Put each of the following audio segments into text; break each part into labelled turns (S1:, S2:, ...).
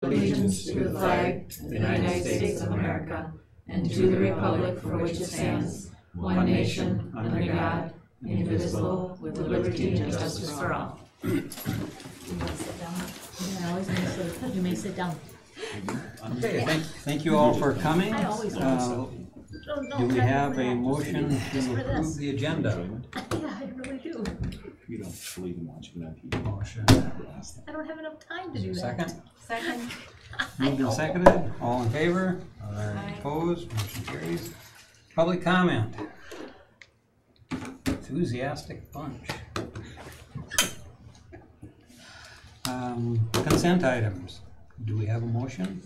S1: allegiance to the flag of the United States of America and to the republic for which it stands, one nation, under God, indivisible, with liberty and justice for all.
S2: You may sit down.
S3: Okay, thank you all for coming.
S2: I always
S3: Do we have a motion to approve the agenda?
S2: Yeah, I really do.
S4: You don't believe in watching that TV.
S3: Motion.
S2: I don't have enough time to do that.
S3: Second?
S1: Second.
S3: Moved and seconded. All in favor?
S1: Aye.
S3: Opposed? Motion carries. Public comment. Enthusiastic bunch. Consent items. Do we have a motion?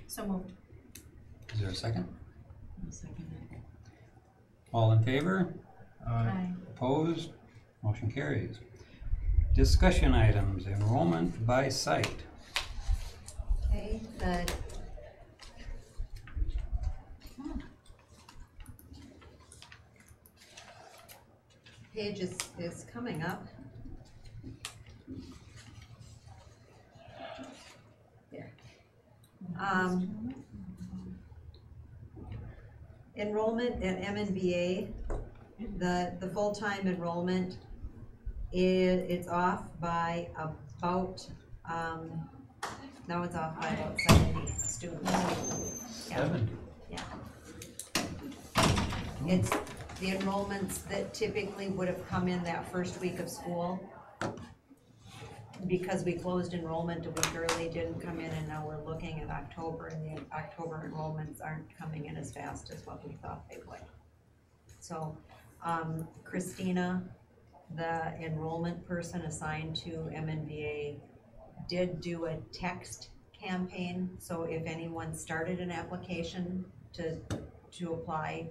S1: So moved.
S3: Is there a second?
S1: I'll second it.
S3: All in favor?
S1: Aye.
S3: Opposed? Motion carries. Discussion items, enrollment by site.
S5: Okay, the page is coming up. There. Enrollment at MNBA, the full-time enrollment it's off by about now it's off by about 70 students. Yeah.
S3: 70.
S5: Yeah. It's the enrollments that typically would have come in that first week of school. Because we closed enrollment a week early, didn't come in, and now we're looking at October, and the October enrollments aren't coming in as fast as what we thought they would. So, Christina, the enrollment person assigned to MNVA, did do a text campaign. So if anyone started an application to apply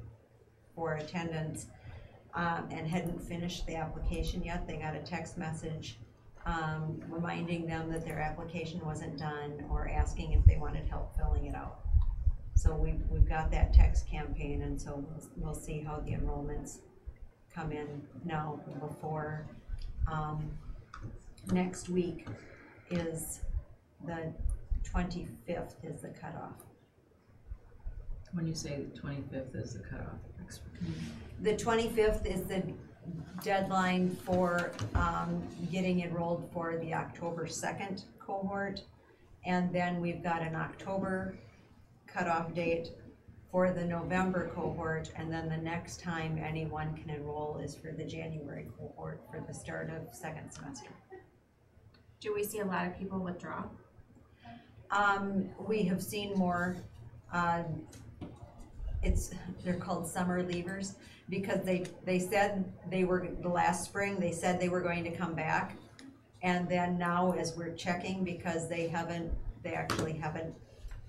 S5: for attendance and hadn't finished the application yet, they got a text message reminding them that their application wasn't done or asking if they wanted help filling it out. So we've got that text campaign, and so we'll see how the enrollments come in now. Before next week is the 25th is the cutoff.
S1: When you say the 25th is the cutoff,
S5: The 25th is the deadline for getting enrolled for the October 2nd cohort, and then we've got an October cutoff date for the November cohort, and then the next time anyone can enroll is for the January cohort for the start of second semester.
S6: Do we see a lot of people withdraw?
S5: We have seen more. They're called summer leavers, because they said they were, the last spring they said they were going to come back, and then now as we're checking, because they actually haven't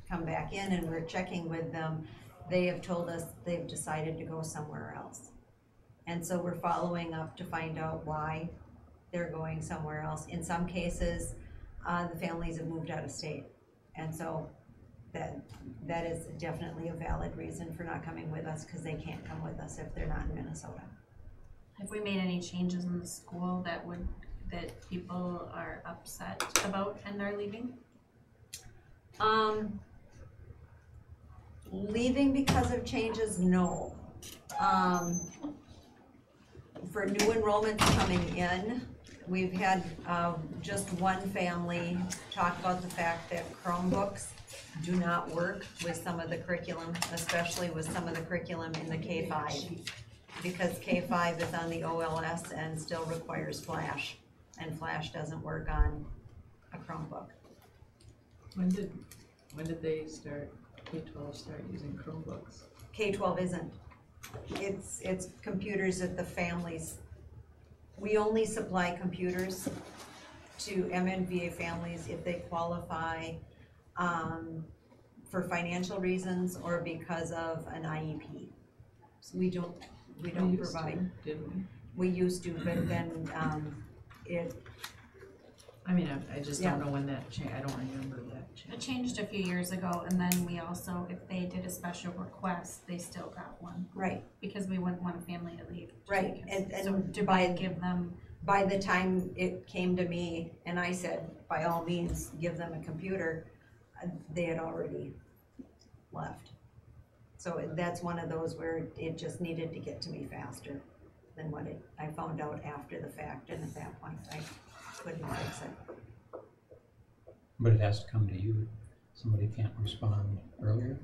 S5: come back in, and we're checking with them, they have told us they've decided to go somewhere else. And so we're following up to find out why they're going somewhere else. In some cases, the families have moved out of state, and so that is definitely a valid reason for not coming with us, because they can't come with us if they're not in Minnesota.
S6: Have we made any changes in the school that people are upset about and are leaving?
S5: Leaving because of changes, no. For new enrollments coming in, we've had just one family talk about the fact that Chromebooks do not work with some of the curriculum, especially with some of the curriculum in the K-5, because K-5 is on the OLS and still requires Flash, and Flash doesn't work on a Chromebook.
S1: when did they start, K-12 start using Chromebooks?
S5: K-12 isn't. It's computers that the families, we only supply computers to MNVA families if they qualify for financial reasons or because of an IEP. So we don't provide.
S1: Didn't we?
S5: We used to, but then
S1: I mean, I just don't know when that changed. I don't remember that
S6: It
S1: change.
S6: changed a few years ago, and then we also, if they did a special request, they still got one.
S5: right.
S6: Because we wouldn't want a family to leave.
S5: Right,
S6: So
S5: and
S6: to
S5: by
S6: give them
S5: by the time it came to me and I said, by all means, give them a computer, they had already left. So that's one of those where it just needed to get to me faster than what I found out after the fact, and at that point, I couldn't fix it.
S3: But it has to come to you. Somebody can't respond earlier?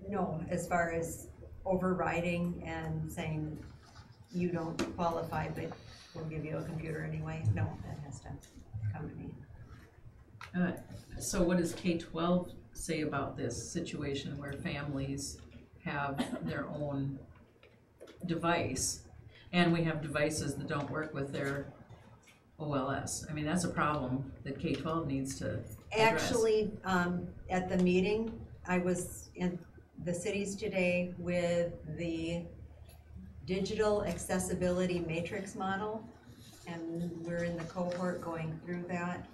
S5: No, as far as overriding and saying, you don't qualify, but we'll give you a computer anyway, no, that has to come to me.
S1: So what does K-12 say about this situation where families have their own device and we have devices that don't work with their OLS? I mean, that's a problem that K-12 needs to address.
S5: Actually, at the meeting, I was in the cities today with the digital accessibility matrix model, and we're in the cohort going through that.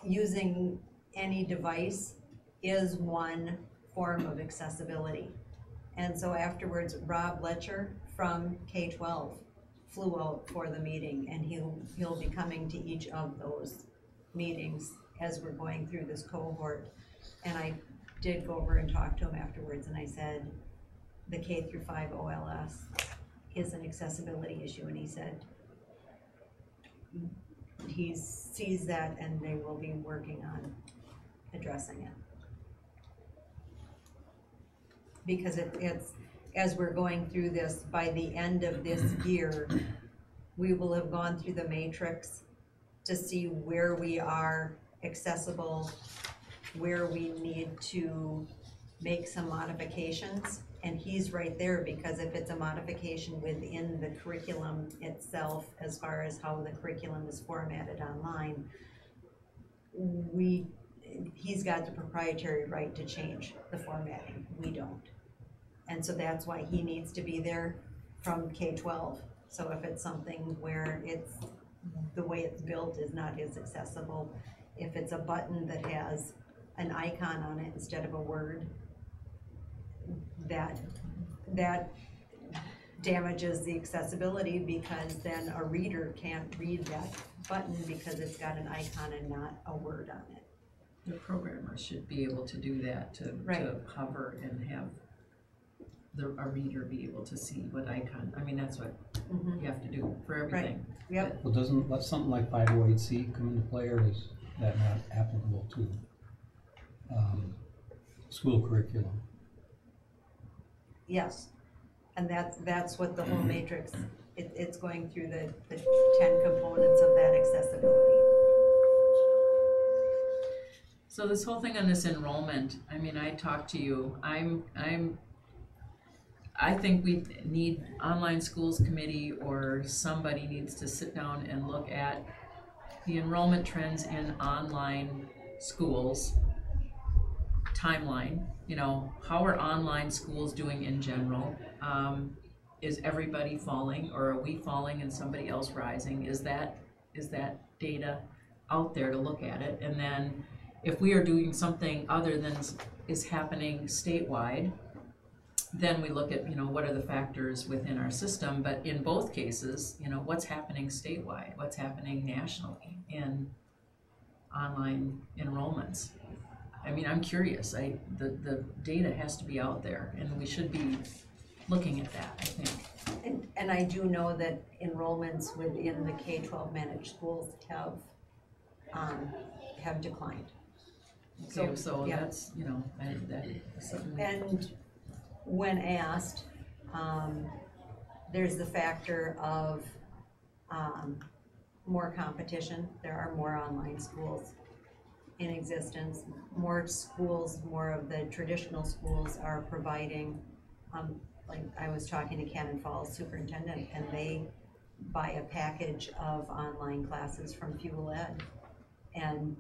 S5: Using any device is one form of accessibility. And so afterwards, Rob Letcher from K-12 flew out for the meeting, and he'll be coming to each of those meetings as we're going through this cohort. And I did go over and talk to him afterwards, and I said, the K-5 OLS is an accessibility issue, and he said he sees that and they will be working on addressing it. Because it's, as we're going through this, by the end of this year, we will have gone through the matrix to see where we are accessible, where we need to make some modifications. And he's right there, because if it's a modification within the curriculum itself, as far as how the curriculum is formatted online, he's got the proprietary right to change the formatting. We don't. And so that's why he needs to be there from K-12. So if it's something where it's, the way it's built is not as accessible, if it's a button that has an icon on it instead of a word, that damages the accessibility, because then a reader can't read that button because it's got an icon and not a word on it.
S1: The programmer should be able to do that, to hover and have a reader be able to see what icon. I mean, that's what you have to do for everything.
S5: Right. Yep.
S3: Well, doesn't something like 508C come into play, or is that not applicable to school curriculum?
S5: Yes, and that's what the whole matrix, it's going through the 10 components of that accessibility.
S1: So this whole thing on this enrollment, I mean, I talked to you, I think we need online schools committee, or somebody needs to sit down and look at the enrollment trends in online schools, timeline, you know, how are online schools doing in general? Is everybody falling, or are we falling and somebody else rising? Is that data out there to look at it? And then if we are doing something other than is happening statewide, then we look at, you know, what are the factors within our system. But in both cases, you know, what's happening statewide, what's happening nationally in online enrollments? I mean, I'm curious. The data has to be out there, and we should be looking at that, I think.
S5: And I do know that enrollments within the K-12 managed schools have declined.
S1: Okay, so
S5: yeah.
S1: that's, you know, that is something.
S5: And when asked, there's the factor of more competition. There are more online schools in existence. More schools, more of the traditional schools are providing, like I was talking to Cannon Falls superintendent, and they buy a package of online classes from Fuel Ed and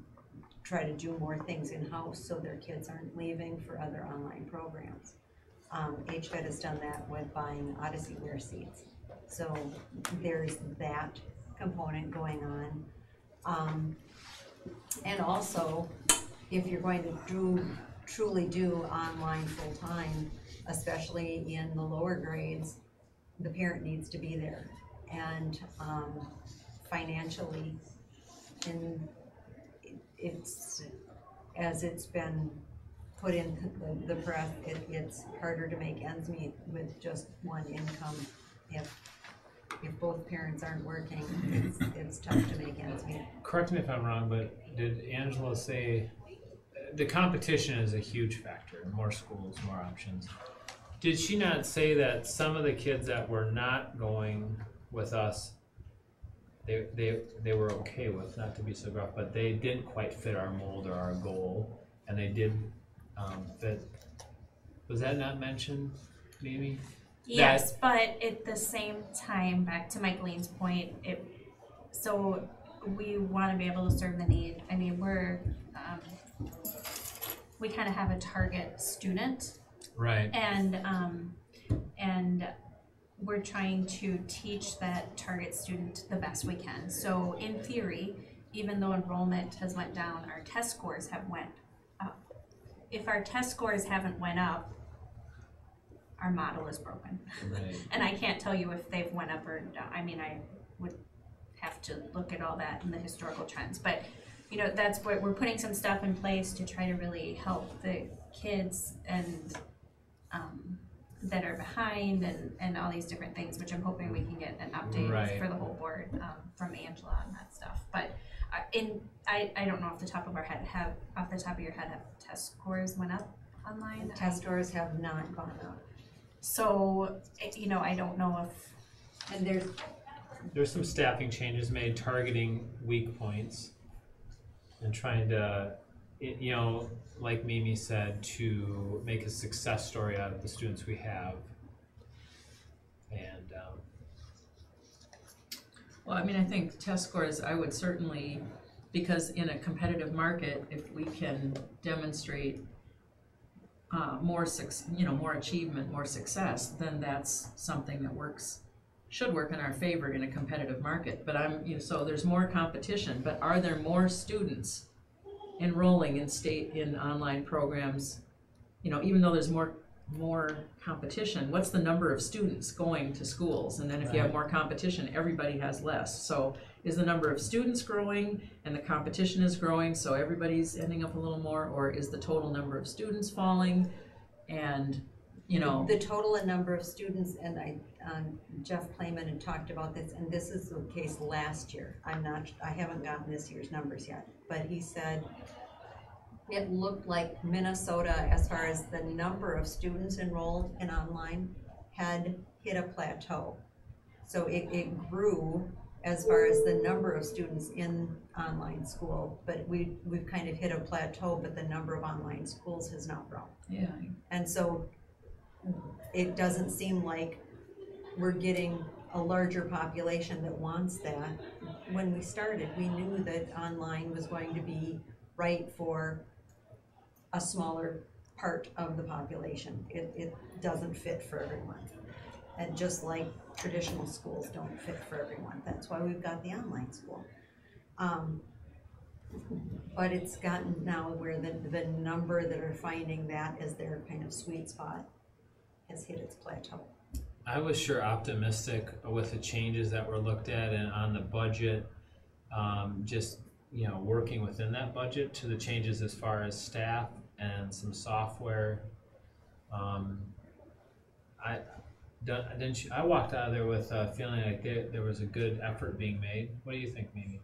S5: try to do more things in-house so their kids aren't leaving for other online programs. HPS has done that with buying Odyssey Wear seats. So there's that component going on. And also, if you're going to truly do online full-time, especially in the lower grades, the parent needs to be there. and, financially, and it's, as it's been put in the press, it's harder to make ends meet with just one income. If both parents aren't working, it's tough to make ends meet.
S7: Correct me if I'm wrong, but did Angela say the competition is a huge factor, more schools, more options? Did she not say that some of the kids that were not going with us, they were okay with, not to be so gruff, but they didn't quite fit our mold or our goal, and they did fit? Was that not mentioned, Mimi?
S6: Yes, but at the same time, back to Michaeline's point, so we want to be able to serve the need. I mean, we kind of have a target student,
S7: Right.
S6: and we're trying to teach that target student the best we can. So in theory, even though enrollment has went down, our test scores have went up. If our test scores haven't went up, our model is broken.
S7: Right.
S6: And I can't tell you if they've went up or down. I mean, I would have to look at all that in the historical trends. But, you know, that's what we're putting some stuff in place to try to really help the kids and that are behind and all these different things, which I'm hoping we can get an update for the whole board from Angela on that stuff. But I don't know off the top of your head, have test scores went up online?
S5: Test scores have not gone up.
S6: So, you know, I don't know if...
S5: And
S7: There's some staffing changes made targeting weak points and trying to, you know, like Mimi said, to make a success story out of the students we have. And
S1: Well, I mean, I think test scores, I would certainly, because in a competitive market, if we can demonstrate more achievement, more success, then that's something that should work in our favor in a competitive market. But so there's more competition, but are there more students enrolling in online programs? You know, even though there's more competition, what's the number of students going to schools? And then if you have more competition, everybody has less. So is the number of students growing and the competition is growing, so everybody's ending up a little more, or is the total number of students falling? And, you know,
S5: the total number of students, and Jeff Playman had talked about this, and this is the case last year. I haven't gotten this year's numbers yet, but he said it looked like Minnesota, as far as the number of students enrolled in online, had hit a plateau. So it grew as far as the number of students in online school, but we've kind of hit a plateau, but the number of online schools has not grown.
S1: yeah.
S5: And so it doesn't seem like we're getting a larger population that wants that. When we started, we knew that online was going to be right for a smaller part of the population. It doesn't fit for everyone. And just like traditional schools don't fit for everyone. That's why we've got the online school. But it's gotten now where the number that are finding that as their kind of sweet spot has hit its plateau.
S7: I was sure optimistic with the changes that were looked at and on the budget, just, you know, working within that budget to the changes as far as staff and some software. I walked out of there with a feeling like there was a good effort being made. What do you think, Mimi?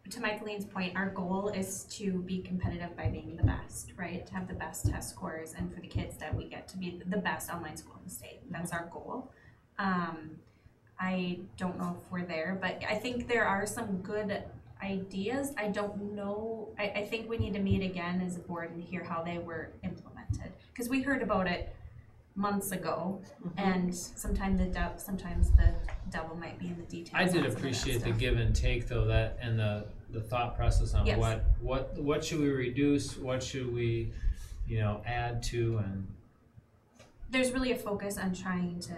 S6: To Michaeline's point, our goal is to be competitive by being the best, right? To have the best test scores, and for the kids that we get to be the best online school in the state. That's our goal. I don't know if we're there, but I think there are some good ideas. I don't know. I think we need to meet again as a board and hear how they were implemented, because we heard about it months ago, and sometimes the devil might be in the details.
S7: I did appreciate the give and take, though, that and the thought process on what should we reduce, what should we, you know, add to, and
S6: there's really a focus on trying to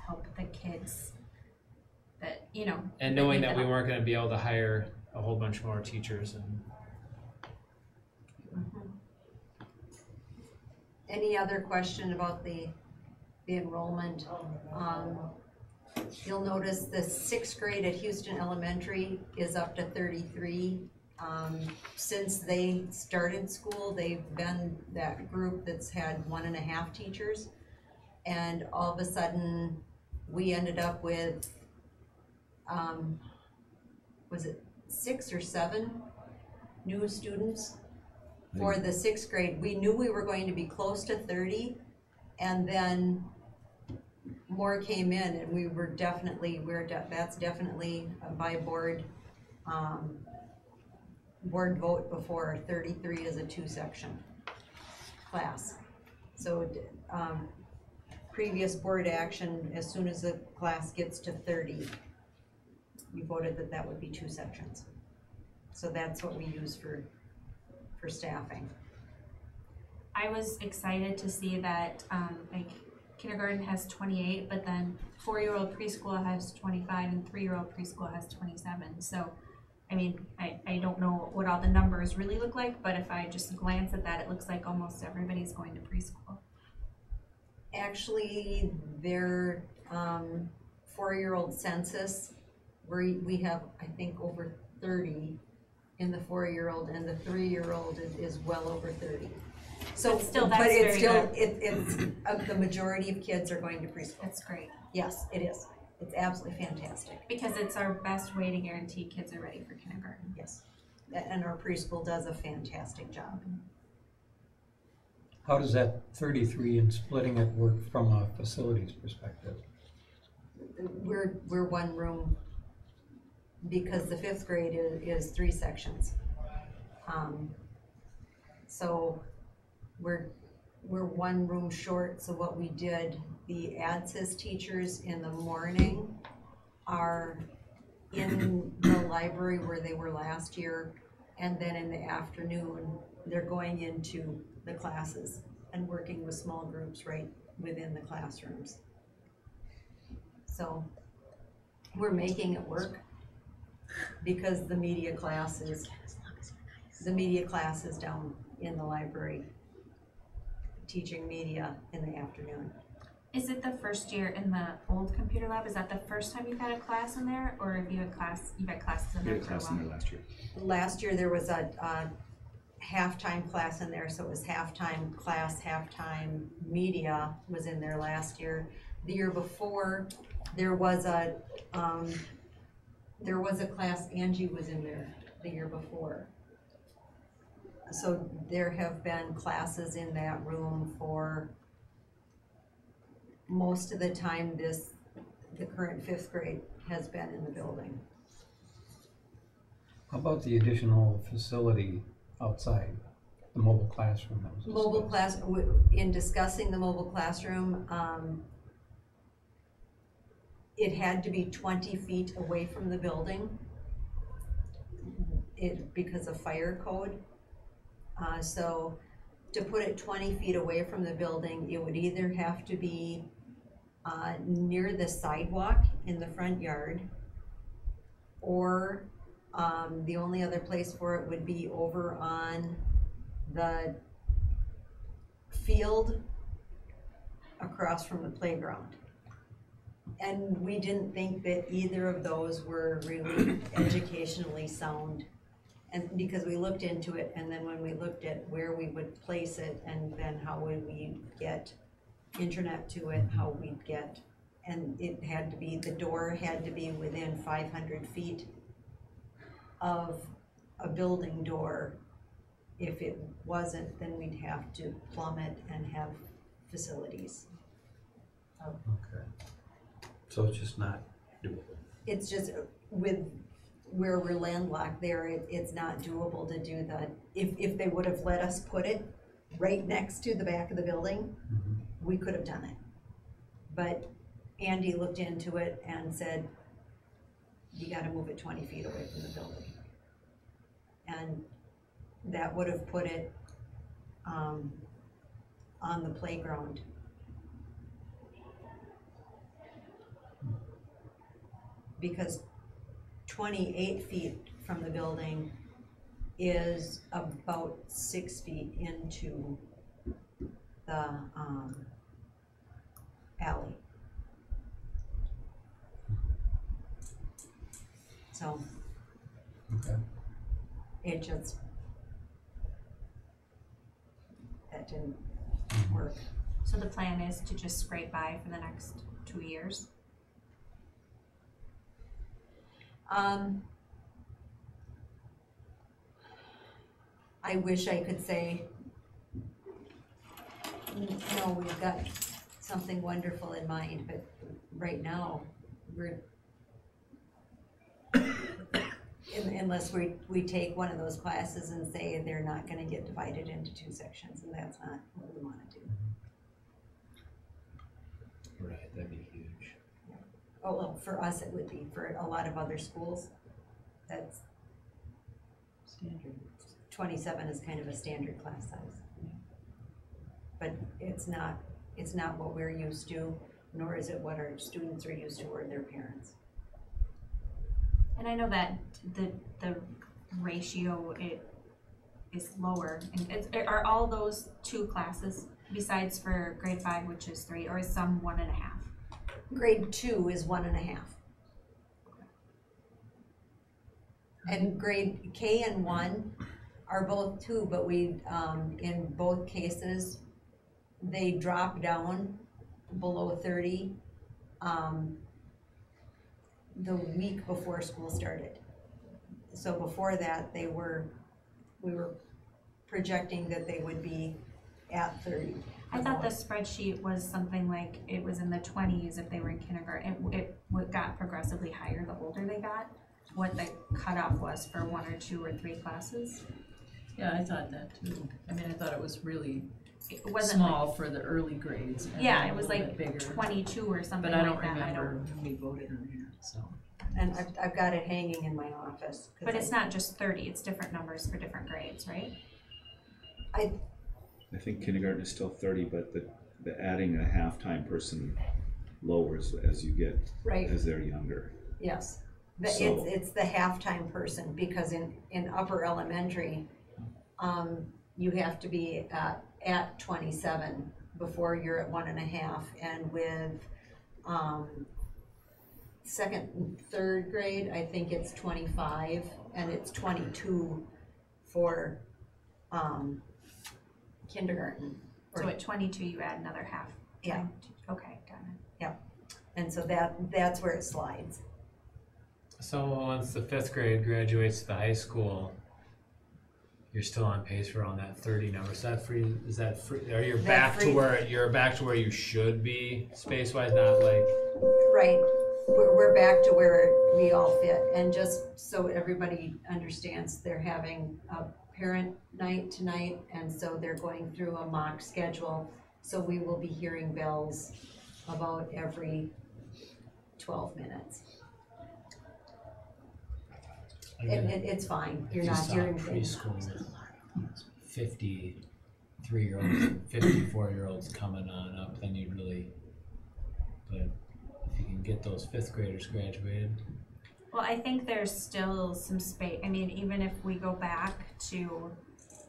S6: help the kids that, you know,
S7: and knowing that we weren't going to be able to hire a whole bunch more teachers
S5: Any other question about the enrollment? You'll notice the 6th grade at Houston Elementary is up to 33. Since they started school, they've been that group that's had 1.5 teachers. And all of a sudden, we ended up with, was it 6 or 7 new students for the 6th grade? We knew we were going to be close to 30, and then more came in, and we were definitely, that's definitely by board vote before. 33 is a 2-section class. So previous board action, as soon as the class gets to 30, we voted that that would be 2 sections. So that's what we use for staffing.
S6: I was excited to see that like kindergarten has 28, but then 4-year-old preschool has 25 and 3-year-old preschool has 27. So I mean, I don't know what all the numbers really look like, but if I just glance at that, it looks like almost everybody's going to preschool.
S5: Actually, their 4-year-old census, we have, I think, over 30 in the 4-year-old, and the 3-year-old is well over 30. So,
S6: But still,
S5: but
S6: that's
S5: it's
S6: very
S5: still,
S6: good.
S5: it's the majority of kids are going to preschool.
S6: That's great,
S5: Yes, it is. It's absolutely fantastic.
S6: because it's our best way to guarantee kids are ready for kindergarten.
S5: Yes, and our preschool does a fantastic job.
S3: How does that 33 and splitting it work from a facilities perspective?
S5: We're one room because the 5th grade is 3 sections. So we're one room short. So what we did, the ADSIS teachers in the morning are in the library where they were last year, and then in the afternoon they're going into the classes and working with small groups right within the classrooms. So we're making it work because the media class is down in the library teaching media in the afternoon.
S6: Is it the first year in the old computer lab? Is that the first time you've had a class in there, or have you had classes in
S4: We
S6: there
S4: had a
S6: for a
S4: class in there
S6: while?
S4: last year.
S5: Last year there was a halftime class in there, so it was halftime class, halftime media was in there last year. The year before, there was a class, Angie was in there the year before. So there have been classes in that room for most of the time the current 5th grade has been in the building.
S3: How about the additional facility outside, the mobile classroom that was discussed?
S5: Mobile class, in discussing the mobile classroom, it had to be 20 feet away from the building because of fire code. So to put it 20 feet away from the building, it would either have to be near the sidewalk in the front yard, or the only other place for it would be over on the field across from the playground. And we didn't think that either of those were really educationally sound. And because we looked into it, and then when we looked at where we would place it, and then how would we get internet to it, how we'd get, and it had to be, the door had to be within 500 feet of a building door. If it wasn't, then we'd have to plumb it and have facilities.
S3: Okay. So it's just not doable.
S5: It's just with where we're landlocked there, it's not doable to do the, if they would have let us put it right next to the back of the building, we could have done it. But Andy looked into it and said, you gotta move it 20 feet away from the building. And that would have put it on the playground. Because 28 feet from the building is about 6 feet into the the, alley. So
S3: Okay.
S5: it just, that didn't work.
S6: So the plan is to just scrape by for the next 2 years?
S5: I wish I could say, no, we've got something wonderful in mind, but right now, we're, unless we take one of those classes and say they're not gonna get divided into 2 sections, and that's not what we wanna do.
S7: Right, that'd be huge.
S5: Oh, well, for us it would be, for a lot of other schools, that's
S1: Standard.
S5: 27 is kind of a standard class size. But it's not what we're used to, nor is it what our students are used to or their parents.
S6: And I know that the ratio is lower, and are all those 2 classes besides for grade 5, which is 3, or is some 1.5?
S5: Grade 2 is 1.5. And grade K and 1 are both 2, but we, in both cases, they drop down below 30, the week before school started. So before that, we were projecting that they would be at 30.
S6: I thought the spreadsheet was something like it was in the 20s if they were in kindergarten. It got progressively higher the older they got. What the cutoff was for 1 or 2 or 3 classes.
S1: Yeah, I thought that too. I mean, I thought it was really
S6: It wasn't
S1: small for the early grades. and
S6: yeah,
S1: then
S6: it
S1: a
S6: was
S1: little
S6: like
S1: bit bigger.
S6: 22 or something
S1: But I
S6: like
S1: don't
S6: that.
S1: remember when we voted on here, so.
S5: And I've got it hanging in my office. 'Cause
S6: But it's not just 30, it's different numbers for different grades, right?
S4: I think kindergarten is still 30, but the adding a half-time person lowers as you get,
S5: Right.
S4: as they're younger.
S5: Yes,
S4: So-
S5: it's the halftime person, because in upper elementary, you have to be at 27 before you're at 1.5, and with, second and third grade, I think it's 25, and it's 22 for, kindergarten.
S6: So at 22, you add another half.
S5: Yeah.
S6: Okay, got it.
S5: And so that's where it slides.
S7: So once the 5th grade graduates to the high school, you're still on pace for around that 30 number. Is that free? Are you back to where you should be space wise? Not like
S5: Right, we're back to where we all fit, and just so everybody understands, they're having a parent night tonight, and so they're going through a mock schedule, so we will be hearing bells about every 12 minutes. And it's fine, you're not hearing things.
S7: preschool 53-year-olds, 54-year-olds coming on up, then you'd really. But if you can get those 5th graders graduated.
S6: Well, I think there's still some space. I mean, even if we go back to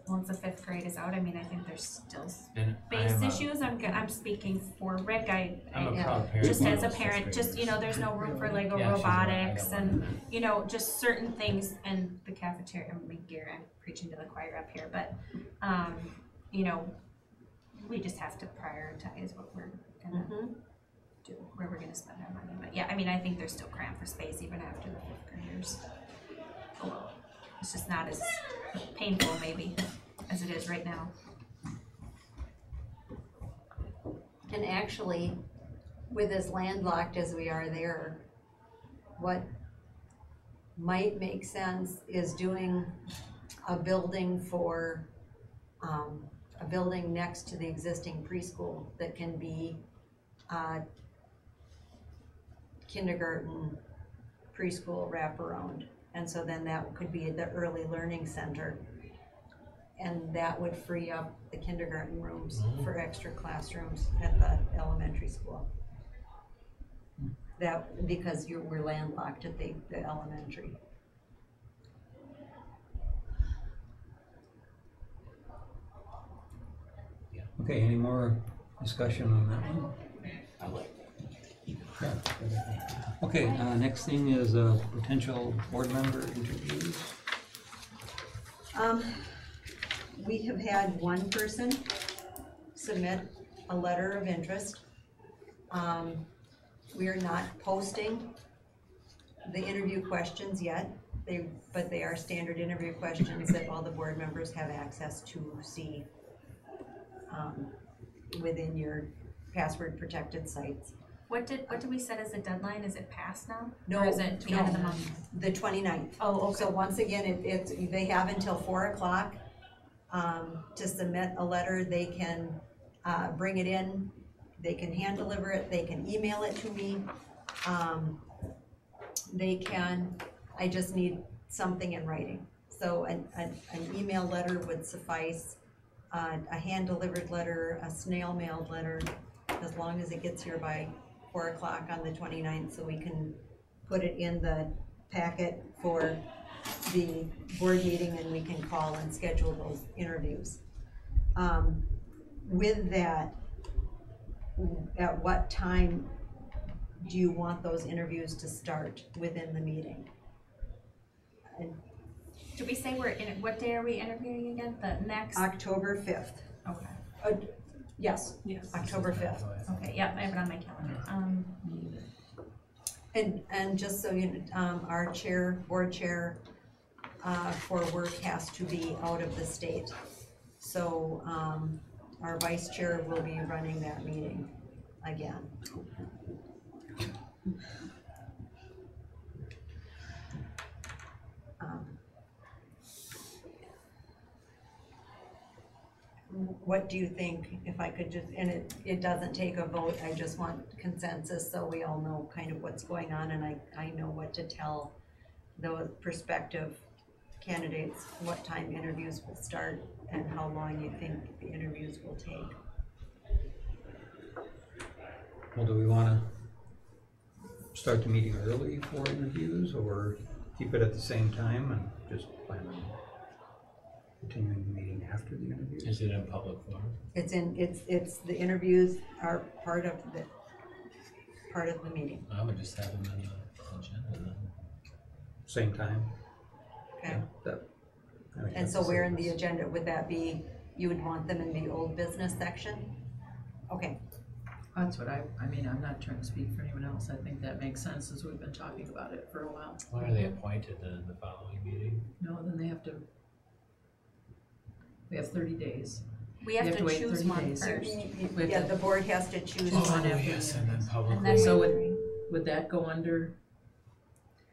S6: once the 5th grade is out, I mean, I think there's still
S7: And
S6: space issues. I'm speaking for Rick.
S7: I'm a proud parent.
S6: Just
S7: of
S6: as a
S7: those
S6: parent,
S7: 5th
S6: just, you know, there's no room for Lego
S7: Yeah, she's right. I
S6: robotics
S7: don't
S6: and,
S7: want
S6: you know, just certain things in the cafeteria. I'm preaching to the choir up here, but, you know, we just have to prioritize what we're gonna do, where we're gonna spend our money. But yeah, I mean, I think there's still cramp for space even after the 5th graders. Oh, it's just not as painful maybe as it is right now.
S5: And actually, with as landlocked as we are there, what might make sense is doing a building for, a building next to the existing preschool that can be, kindergarten, preschool wraparound. And so then that could be the early learning center. And that would free up the kindergarten rooms for extra classrooms at the elementary school. That, because we're landlocked at the elementary.
S3: Okay, any more discussion on that one?
S7: I like that.
S3: Yeah. Okay, next thing is potential board member interviews.
S5: We have had one person submit a letter of interest. We are not posting the interview questions yet, but they are standard interview questions that all the board members have access to see within your password protected sites.
S6: What did we set as a deadline? Is it past now?
S5: No,
S6: Or is it the end of the
S5: no.
S6: month?
S5: The 29th.
S6: Oh, okay.
S5: So once again, they have until 4 o'clock to submit a letter. They can bring it in, they can hand deliver it, they can email it to me. I just need something in writing. So an email letter would suffice, a hand delivered letter, a snail mailed letter, as long as it gets here by 4 o'clock on the 29th, so we can put it in the packet for the board meeting and we can call and schedule those interviews. With that, at what time do you want those interviews to start within the meeting?
S6: Did we say what day are we interviewing again? The next?
S5: October 5th.
S6: Okay.
S5: Yes, October 5th.
S6: Okay, yep, I have it on my calendar.
S5: And just so you know, our board chair for work has to be out of the state. So our vice chair will be running that meeting again. What do you think, if I could just, and it doesn't take a vote, I just want consensus so we all know kind of what's going on and I know what to tell the prospective candidates, what time interviews will start and how long you think the interviews will take.
S3: Well, do we wanna start the meeting early for interviews or keep it at the same time and just plan on continuing the meeting after the interviews?
S7: Is it in public forum?
S5: It's the interviews are part of the meeting,
S7: I would just have them in the agenda then.
S3: Same time?
S5: okay?
S3: I think
S5: And
S3: that's
S5: so where in
S3: safest.
S5: the agenda would that be? You would want them in the old business section? Okay,
S1: That's what I mean, I'm not trying to speak for anyone else, I think that makes sense, as we've been talking about it for a while.
S7: Why are they appointed then in the following meeting?
S1: No, then we have 30 days.
S6: We have to
S1: wait
S6: choose
S1: 30
S6: one
S1: days.
S6: first.
S1: We have
S5: yeah,
S1: to-
S5: the board has to choose
S1: Oh,
S5: one.
S1: after
S7: yes,
S1: the
S7: and then
S1: interviews.
S7: public.
S6: And then
S1: So
S6: we-
S1: would that go under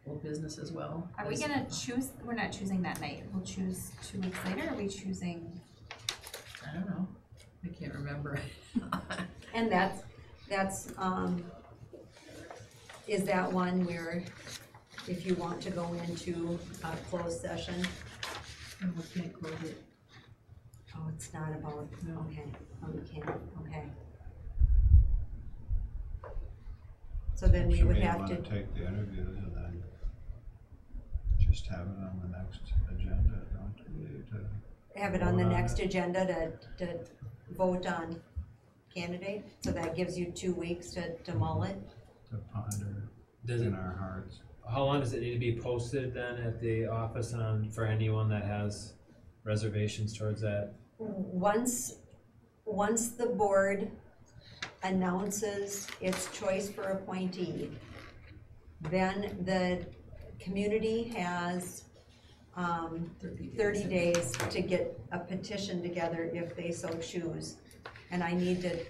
S1: old business as well?
S6: Are we gonna choose, we're not choosing that night, we'll choose 2 weeks later, or are we choosing?
S1: I don't know, I can't remember.
S5: And that's, is that one where if you want to go into a closed session?
S1: And we can't close it.
S5: Oh, it's not about,
S1: No.
S5: okay, oh, you can't, okay. So then we would have to,
S8: Should we wanna take the interviews and then just have it on the next agenda, don't we, to
S5: have it on the
S8: vote on
S5: next
S8: it?
S5: agenda to vote on candidate, so that gives you 2 weeks to mull it.
S8: to ponder
S7: Does it,
S8: in our hearts?
S7: how long does it need to be posted then at the office for anyone that has reservations towards that?
S5: Once the board announces its choice for appointee, then the community has 30 days to get a petition together if they so choose. And I need to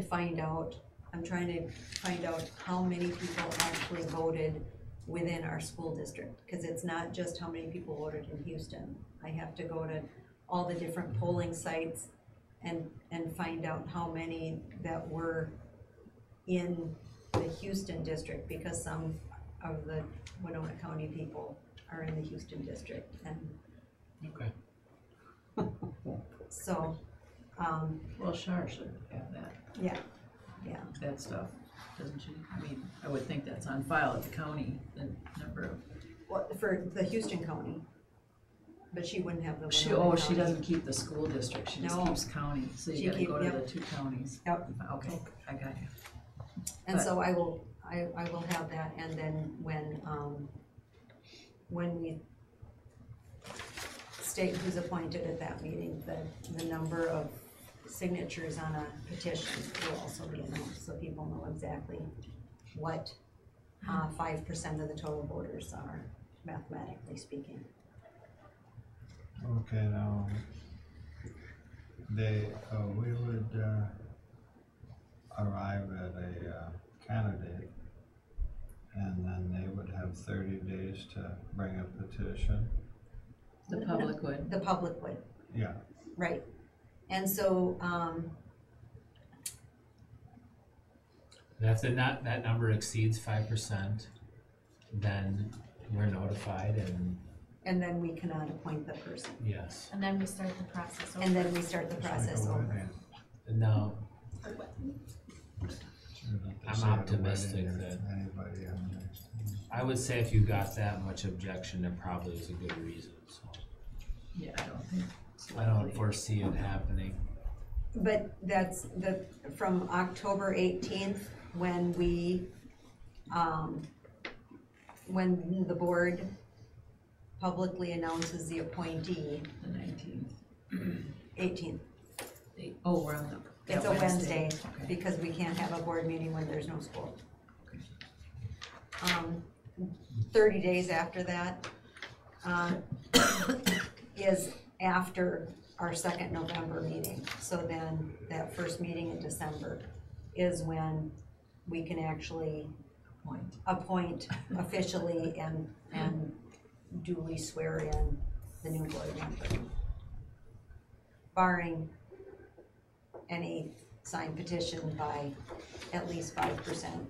S5: find out, I'm trying to find out how many people actually voted within our school district, because it's not just how many people voted in Houston. I have to go to all the different polling sites and find out how many that were in the Houston district, because some of the Winona County people are in the Houston district, and
S7: Okay.
S5: so,
S1: Well, Shar should have that,
S5: yeah,
S1: that stuff, doesn't she? I mean, I would think that's on file at the county, the number of,
S5: well, for the Houston County, but she wouldn't have the.
S1: She
S5: Winona
S1: she
S5: County.
S1: doesn't keep the school district, she just
S5: No.
S1: keeps county, so
S5: She
S1: you gotta
S5: keep-
S1: go to
S5: yep.
S1: the 2 counties.
S5: Yep.
S1: Okay, I got you.
S5: And
S1: But-
S5: so I will have that, and then when we state who's appointed at that meeting, the number of signatures on a petition will also be announced, so people know exactly what 5% of the total voters are, mathematically speaking.
S8: Okay, now, we would, arrive at a, candidate, and then they would have 30 days to bring a petition.
S1: The public would.
S5: The public would,
S8: Yeah,
S5: right. And so,
S7: And if that number exceeds 5%, then we're notified and
S5: then we cannot appoint the person,
S7: yes.
S6: And then we start the process over.
S5: and then we start the
S8: just like
S5: process
S8: a
S5: over.
S8: wedding.
S7: No,
S8: You don't have to
S7: I'm
S8: say at a
S7: optimistic
S8: wedding or
S7: that-
S8: anybody on next.
S7: I would say if you got that much objection, there probably is a good reason, so.
S1: Yeah, I don't think. it's
S7: I don't
S1: likely.
S7: foresee it happening.
S5: But that's from October 18th, when when the board publicly announces the appointee,
S1: The 19th.
S5: 18th.
S1: Oh, we're on the.
S5: It's
S1: that
S5: a Wednesday,
S1: Okay.
S5: because we can't have a board meeting when there's no school. 30 days after that, is after our second November meeting. So then, that first meeting in December is when we can actually
S1: Point.
S5: appoint officially and duly swear in the new board member. Barring any signed petition by at least 5%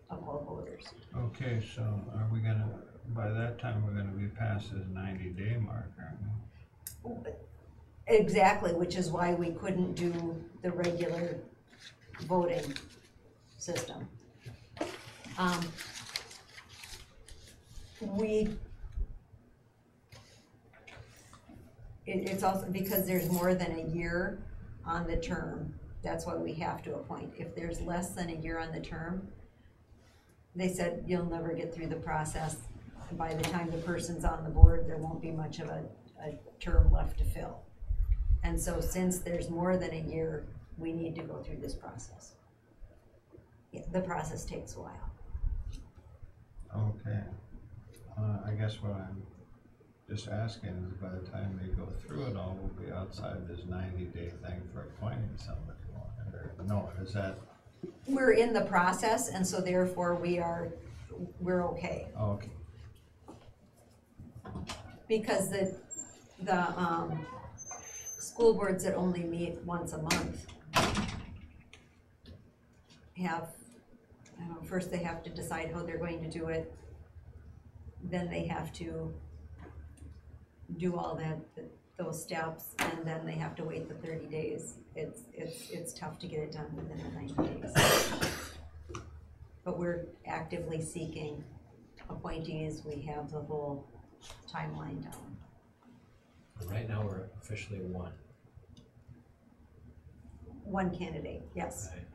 S5: of all voters.
S8: Okay, so are we gonna, by that time, we're gonna be past this 90-day mark, aren't we?
S5: Exactly, which is why we couldn't do the regular voting system. It's also because there's more than a year on the term, that's why we have to appoint. If there's less than a year on the term, they said you'll never get through the process. By the time the person's on the board, there won't be much of a term left to fill. And so since there's more than a year, we need to go through this process. Yeah, the process takes a while.
S8: Okay. I guess what I'm just asking is by the time they go through it all, we'll be outside this 90-day thing for appointing somebody. Or no, is that,
S5: We're in the process, and so therefore we're okay.
S8: okay,
S5: Because the school boards that only meet once a month have, I don't know, first they have to decide how they're going to do it. Then they have to do all those steps, and then they have to wait the 30 days. It's tough to get it done within the 90 days. But we're actively seeking appointees. We have the whole timeline down.
S7: Right now, we're officially one.
S5: One candidate, yes.
S7: Right.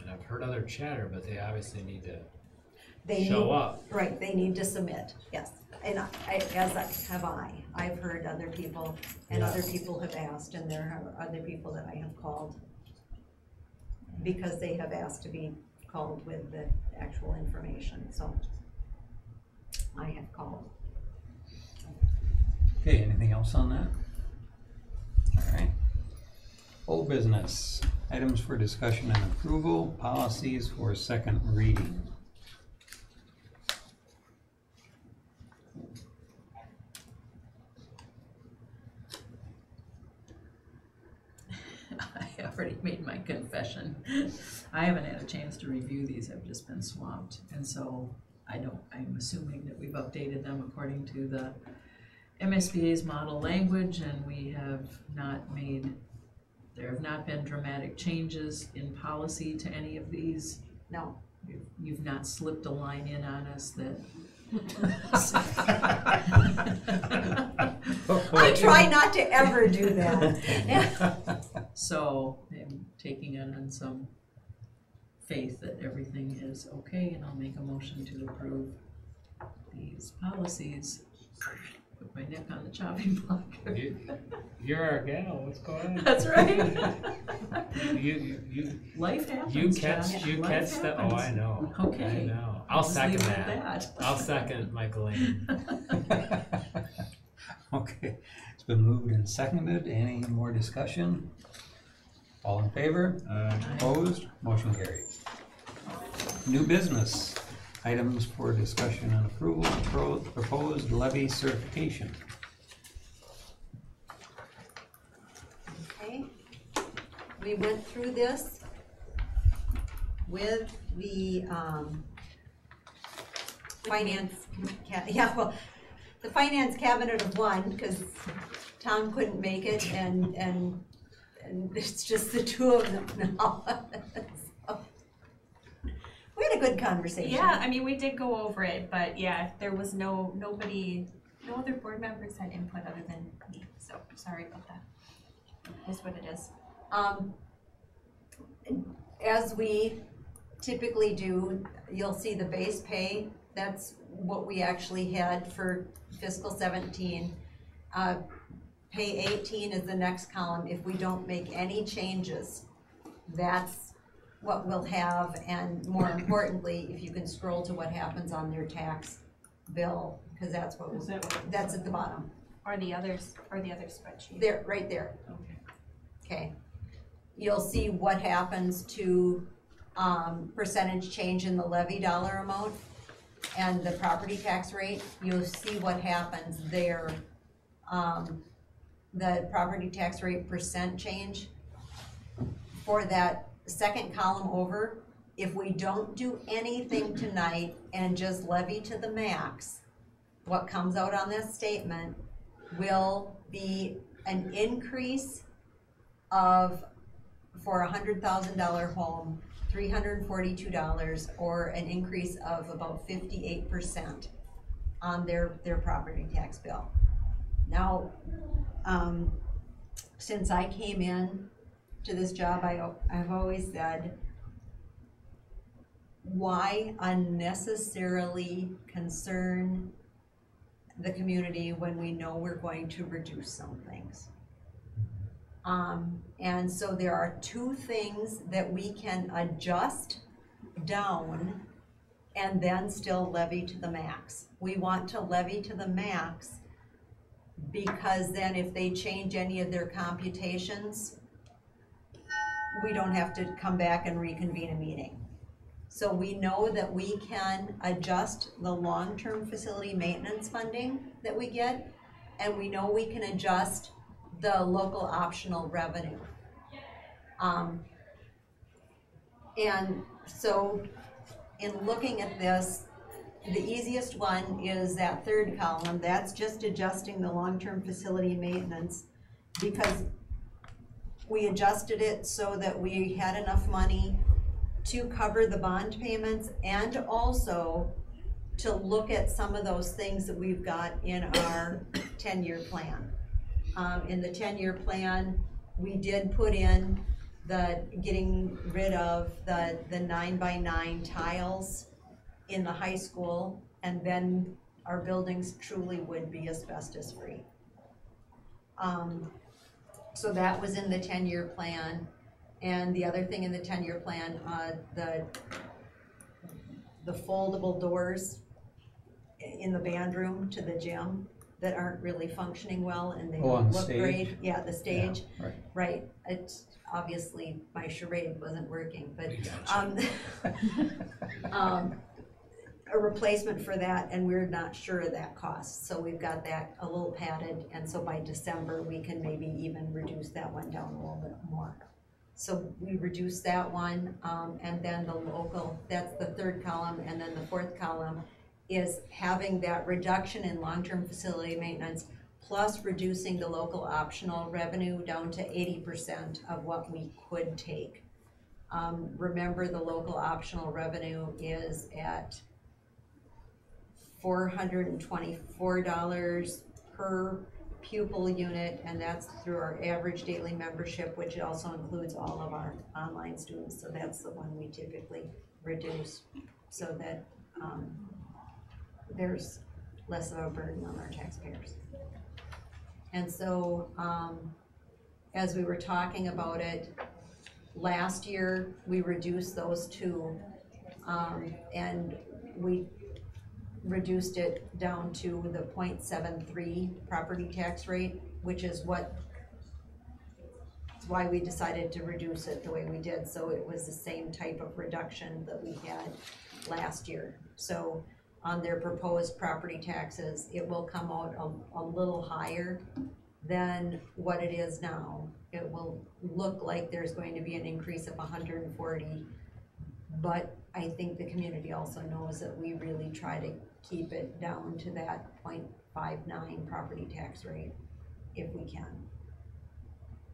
S7: And I've heard other chatter, but they obviously need to
S5: They
S7: show
S5: need-
S7: up.
S5: Right, they need to submit, yes. And I've heard other people, and
S7: Yeah.
S5: other people have asked, and there are other people that I have called because they have asked to be called with the actual information, so I have called.
S3: Okay, anything else on that? All right. Old business, items for discussion and approval, policies for second reading.
S1: I already made my confession. I haven't had a chance to review these, I've just been swamped, and so I'm assuming that we've updated them according to the MSBA's model language, and there have not been dramatic changes in policy to any of these
S5: No.
S1: You've not slipped a line in on us that.
S5: I try not to ever do that.
S1: So I'm taking it on some faith that everything is okay, and I'll make a motion to approve these policies. Put my neck on the chopping block.
S7: You're our gal, what's going on?
S1: That's right.
S7: You
S1: Life happens,
S7: you catch
S1: Josh.
S7: you
S1: Life
S7: catch the, oh, I
S1: happens.
S7: know.
S1: Okay.
S7: I know. I'll
S1: Just
S7: second
S1: leave it at
S7: that.
S1: that.
S7: I'll second Michael Lane.
S3: Okay, it's been moved and seconded. Any more discussion? All in favor? Opposed? Motion carries. New business. Items for discussion and approval. Proposed levy certification.
S5: Okay, we went through this with the, finance, the finance cabinet of one, because Tom couldn't make it, and it's just the two of them now. So, we had a good conversation.
S6: Yeah, I mean, we did go over it, but yeah, there was no other board members had input other than me, so sorry about that. That's what it is.
S5: As we typically do, you'll see the base pay, that's what we actually had for fiscal 17. Pay 18 is the next column. If we don't make any changes, that's what we'll have, and more importantly, if you can scroll to what happens on their tax bill, because that's what, that's at the bottom.
S6: Or the others, or the other spreadsheet.
S5: There, right there.
S1: Okay.
S5: Okay. You'll see what happens to percentage change in the levy dollar amount and the property tax rate. You'll see what happens there. The property tax rate percent change for that second column over. If we don't do anything tonight and just levy to the max, what comes out on this statement will be an increase of, for $100,000 home, $342, or an increase of about 58% on their property tax bill. Now, since I came in to this job, I've always said, why unnecessarily concern the community when we know we're going to reduce some things? And so there are two things that we can adjust down and then still levy to the max. We want to levy to the max because then if they change any of their computations, we don't have to come back and reconvene a meeting. So we know that we can adjust the long-term facility maintenance funding that we get, and we know we can adjust the local optional revenue. And so in looking at this, the easiest one is that third column. That's just adjusting the long-term facility maintenance, because we adjusted it so that we had enough money to cover the bond payments and also to look at some of those things that we've got in our 10-year plan. In the 10-year plan, we did put in the getting rid of the 9x9 tiles in the high school, and then our buildings truly would be asbestos free. So that was in the 10-year plan. And the other thing in the 10-year plan, the foldable doors in the band room to the gym that aren't really functioning well, and they don't look great. Yeah, the stage.
S3: Yeah, right.
S5: Right. It's obviously my charade wasn't working, but a replacement for that, and we're not sure of that cost. So we've got that a little padded, and so by December we can maybe even reduce that one down a little bit more. So we reduced that one, and then the local, that's the third column, and then the fourth column is having that reduction in long-term facility maintenance plus reducing the local optional revenue down to 80% of what we could take. Remember, the local optional revenue is at $424 per pupil unit, and that's through our average daily membership, which also includes all of our online students. So that's the one we typically reduce, so that there's less of a burden on our taxpayers. And so, as we were talking about it, last year we reduced those two, and we reduced it down to the 0.73 property tax rate, which is why we decided to reduce it the way we did. So it was the same type of reduction that we had last year. So on their proposed property taxes, it will come out a little higher than what it is now. It will look like there's going to be an increase of 140, but I think the community also knows that we really try to keep it down to that 0.59 property tax rate if we can.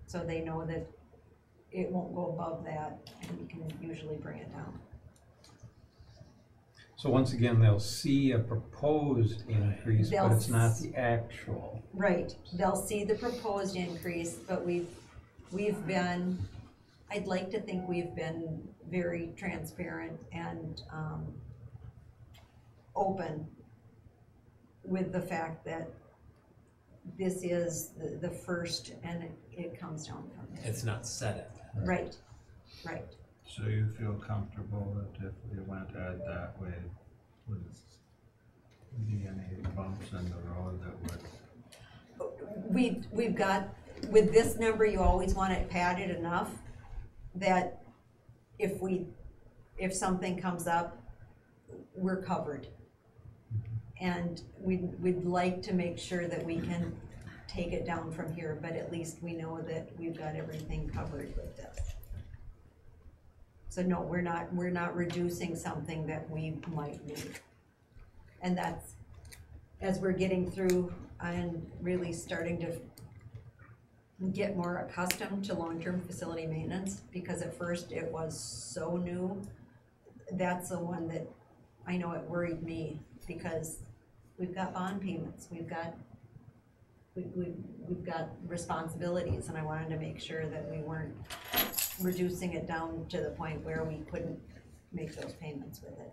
S5: So they know that it won't go above that, and we can usually bring it down.
S3: So once again, they'll see a proposed increase, but it's not the actual.
S5: Right, they'll see the proposed increase, but we've been, I'd like to think we've been very transparent and open with the fact that this is the first, and it comes down from there.
S7: It's not set at that.
S5: Right, right.
S8: So you feel comfortable that if we went at that way, would be any bumps in the road that would?
S5: We've got, with this number, you always want it padded enough that if something comes up, we're covered. And we'd like to make sure that we can take it down from here, but at least we know that we've got everything covered with this. So no, we're not reducing something that we might need. And that's, as we're getting through and really starting to get more accustomed to long-term facility maintenance, because at first it was so new. That's the one that I know it worried me, because we've got bond payments, we've got responsibilities, and I wanted to make sure that we weren't reducing it down to the point where we couldn't make those payments with it.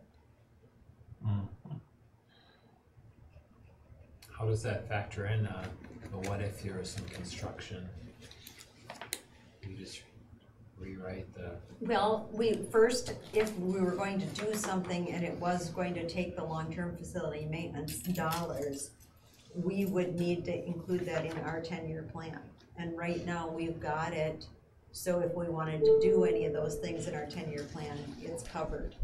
S7: How does that factor in, but what if there was some construction? You just rewrite the.
S5: Well, if we were going to do something and it was going to take the long-term facility maintenance dollars, we would need to include that in our 10-year plan. And right now we've got it, so if we wanted to do any of those things in our 10-year plan, it's covered.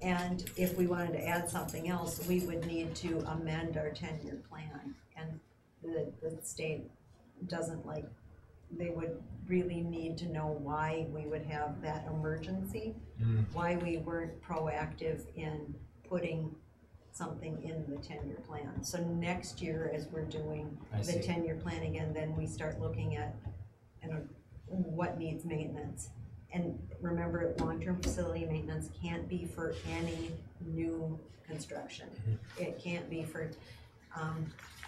S5: And if we wanted to add something else, we would need to amend our 10-year plan. And the state doesn't like, they would really need to know why we would have that emergency, why we weren't proactive in putting something in the 10-year plan. So next year, as we're doing the 10-year plan again, then we start looking at what needs maintenance. And remember, long-term facility maintenance can't be for any new construction. It can't be for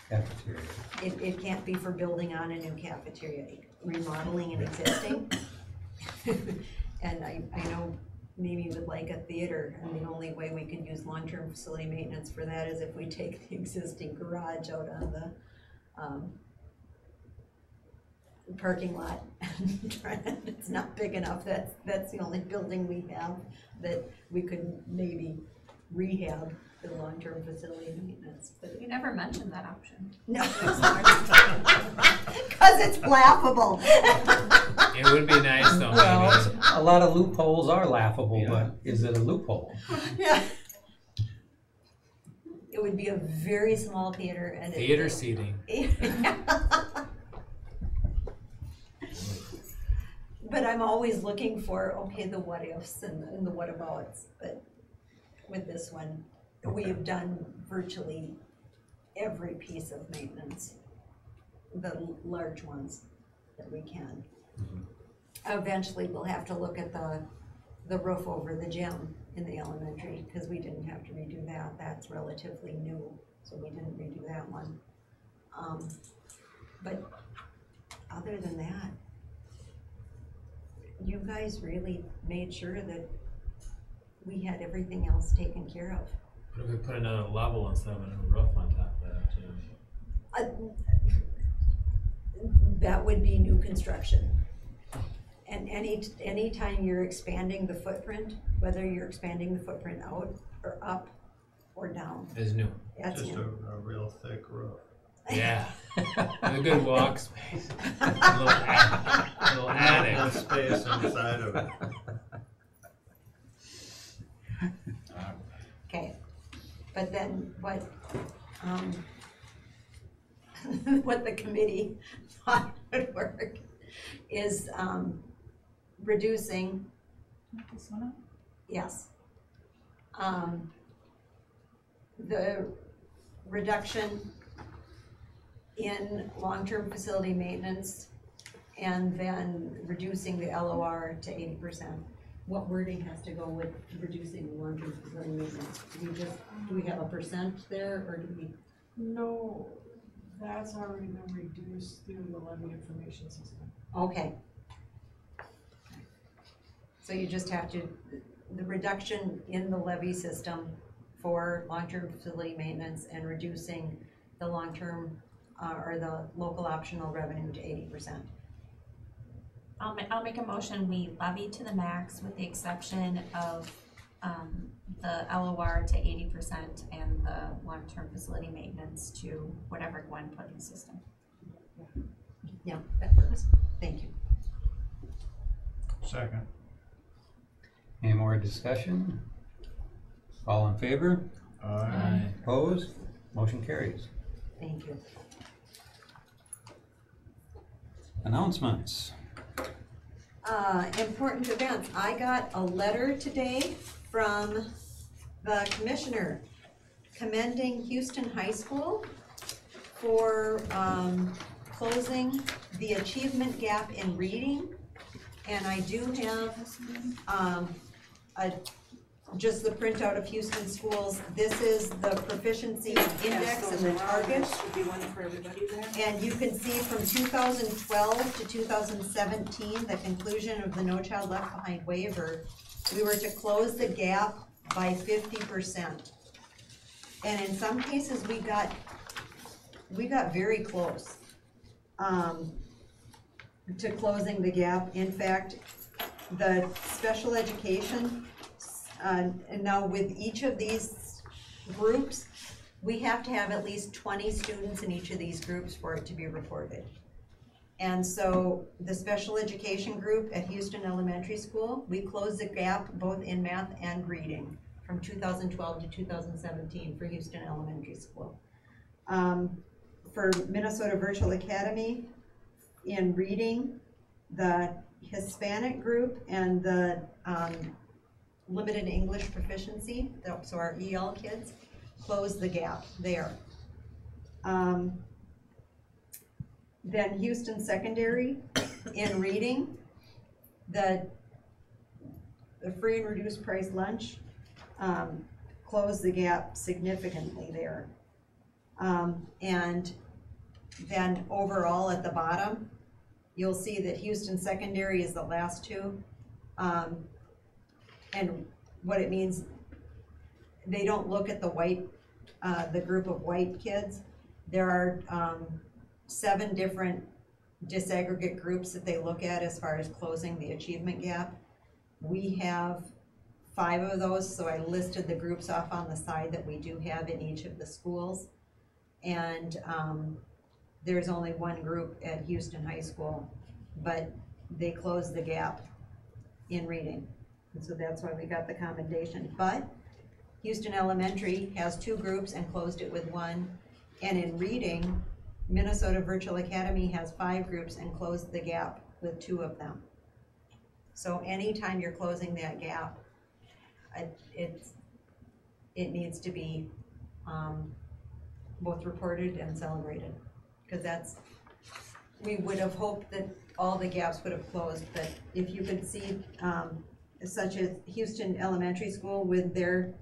S3: Cafeteria.
S5: it can't be for building on a new cafeteria, remodeling an existing. And I know Mimi would like a theater, and the only way we could use long-term facility maintenance for that is if we take the existing garage out on the parking lot. It's not big enough. That's the only building we have that we could maybe rehab the long-term facility maintenance. But
S6: You never mentioned that option.
S5: no, because it's laughable.
S7: It would be nice though,
S3: Well,
S7: maybe.
S3: a lot of loopholes are laughable,
S4: Yeah.
S3: but is it a loophole?
S5: Yeah. It would be a very small theater and
S7: Theater seating.
S5: But I'm always looking for, okay, the what ifs and the what abouts. But with this one, we have done virtually every piece of maintenance, the large ones that we can. eventually we'll have to look at the roof over the gym in the elementary, because we didn't have to redo that. That's relatively new, so we didn't redo that one. But other than that, you guys really made sure that we had everything else taken care of.
S7: What if we put another level instead of a new roof on top of that too?
S5: That would be new construction. And any time you're expanding the footprint, whether you're expanding the footprint out or up or down,
S7: Is new.
S5: that's
S8: Just
S5: new.
S8: a real thick roof.
S7: Yeah. And a good walk space. A little attic.
S8: Enough space inside of it.
S5: Okay, but then what, what the committee thought would work is, reducing,
S2: This one up?
S5: yes. The reduction in long-term facility maintenance, and then reducing the LOR to 80%. What wording has to go with reducing the long-term facility maintenance? Do we have a percent there, or do we?
S1: No, that's already been reduced through the levy information system.
S5: Okay. So you just have to, the reduction in the levy system for long-term facility maintenance and reducing the long-term, or the local optional revenue to 80%.
S6: I'll make a motion, we levy to the max with the exception of, the LOR to 80% and the long-term facility maintenance to whatever Gwen put in the system.
S5: Yeah, that works. Thank you.
S8: Second.
S3: Any more discussion? All in favor?
S8: Aye.
S3: Opposed? Motion carries.
S5: Thank you.
S3: Announcements.
S5: Important events. I got a letter today from the commissioner commending Houston High School for closing the achievement gap in reading. And I do have just the printout of Houston schools. This is the proficiency index and the targets.
S1: Should be one for everybody there.
S5: And you can see from 2012 to 2017, the conclusion of the No Child Left Behind waiver, we were to close the gap by 50%. And in some cases, we got very close to closing the gap. In fact, the special education, and now with each of these groups, we have to have at least 20 students in each of these groups for it to be reported. And so the special education group at Houston Elementary School, we closed the gap both in math and reading from 2012 to 2017 for Houston Elementary School. For Minnesota Virtual Academy, in reading, the Hispanic group and the limited English proficiency, so our EL kids, closed the gap there. Then Houston Secondary, in reading, the free and reduced price lunch closed the gap significantly there. And then overall at the bottom, you'll see that Houston Secondary is the last two. And what it means, they don't look at the white, the group of white kids. There are 7 different disaggregate groups that they look at as far as closing the achievement gap. We have 5 of those, so I listed the groups off on the side that we do have in each of the schools. And there's only one group at Houston High School, but they closed the gap in reading. And so that's why we got the commendation. But Houston Elementary has 2 groups and closed it with 1. And in reading, Minnesota Virtual Academy has 5 groups and closed the gap with 2 of them. So anytime you're closing that gap, it needs to be both reported and celebrated. Because we would have hoped that all the gaps would have closed, but if you could see, such as Houston Elementary School with their